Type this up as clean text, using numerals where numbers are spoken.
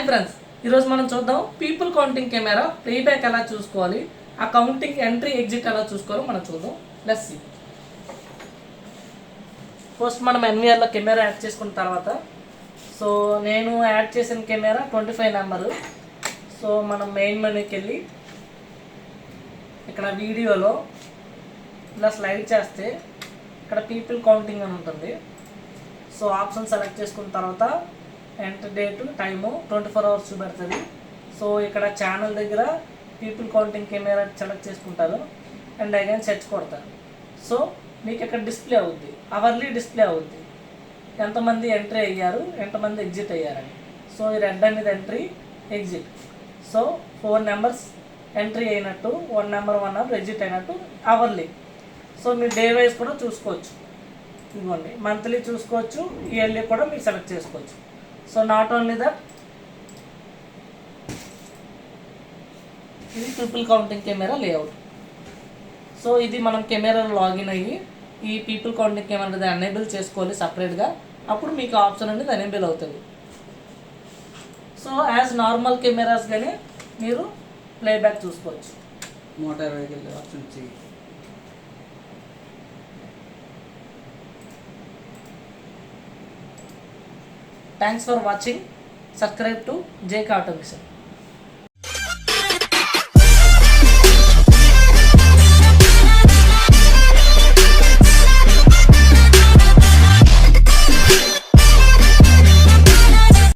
Friends, ఈరోజు మనం చూద్దాం పీపుల్ కౌంటింగ్ కెమెరా ప్లేబ్యాక్ ఎలా చూసుకోవాలి, ఆ కౌంటింగ్ ఎంట్రీ ఎగ్జిట్ ఎలా చూసుకోవాలో మనం చూద్దాం. Let's see. ఫస్ట్ మనం ఎన్విఆర్లో కెమెరా యాడ్ చేసుకున్న తర్వాత, సో నేను యాడ్ చేసిన కెమెరా 25 నెంబరు. సో మనం మెయిన్ మెనూకి వెళ్ళి ఇక్కడ వీడియోలో ఇలా స్లైడ్ చేస్తే ఇక్కడ పీపుల్ కౌంటింగ్ అని ఉంటుంది. సో ఆప్షన్ సెలెక్ట్ చేసుకున్న తర్వాత ఎంటర్ డేట్ టైము 24 అవర్స్ చూపెడుతుంది. సో ఇక్కడ ఛానల్ దగ్గర పీపుల్ కౌంటింగ్ కెమెరా సెలెక్ట్ చేసుకుంటారు అండ్ అగైన్ సెర్చ్ కొడతారు. సో మీకు ఇక్కడ డిస్ప్లే అవుద్ది, అవర్లీ డిస్ప్లే అవుద్ది, ఎంతమంది ఎంట్రీ అయ్యారు, ఎంతమంది ఎగ్జిట్ అయ్యారని. సో ఈ రెడ్ అనేది entry, exit. So 4 numbers entry అయినట్టు, 1 నెంబర్ ఎగ్జిట్ అయినట్టు అవర్లీ. సో మీరు డే వైజ్ కూడా చూసుకోవచ్చు. ఇదిగోండి, మంత్లీ చూసుకోవచ్చు, ఇయర్లీ కూడా మీరు సెలెక్ట్ చేసుకోవచ్చు. సో నాట్ ఓన్లీ దట్, ఇది people counting camera layout. So ఇది మనం కెమెరాలో లాగిన్ అయ్యి ఈ పీపుల్ కౌంటింగ్ కెమెరా అనేది ఎనేబుల్ చేసుకోవాలి సపరేట్గా, అప్పుడు మీకు ఆప్షన్ అనేది ఎనేబుల్ అవుతుంది. సో యాజ్ నార్మల్ కెమెరాస్ కానీ మీరు ప్లేబ్యాక్ చూసుకోవచ్చు. మోటార్ వెహికల్ ఆప్షన్ చెయ్యి. Thanks for watching. Subscribe to JK Automation.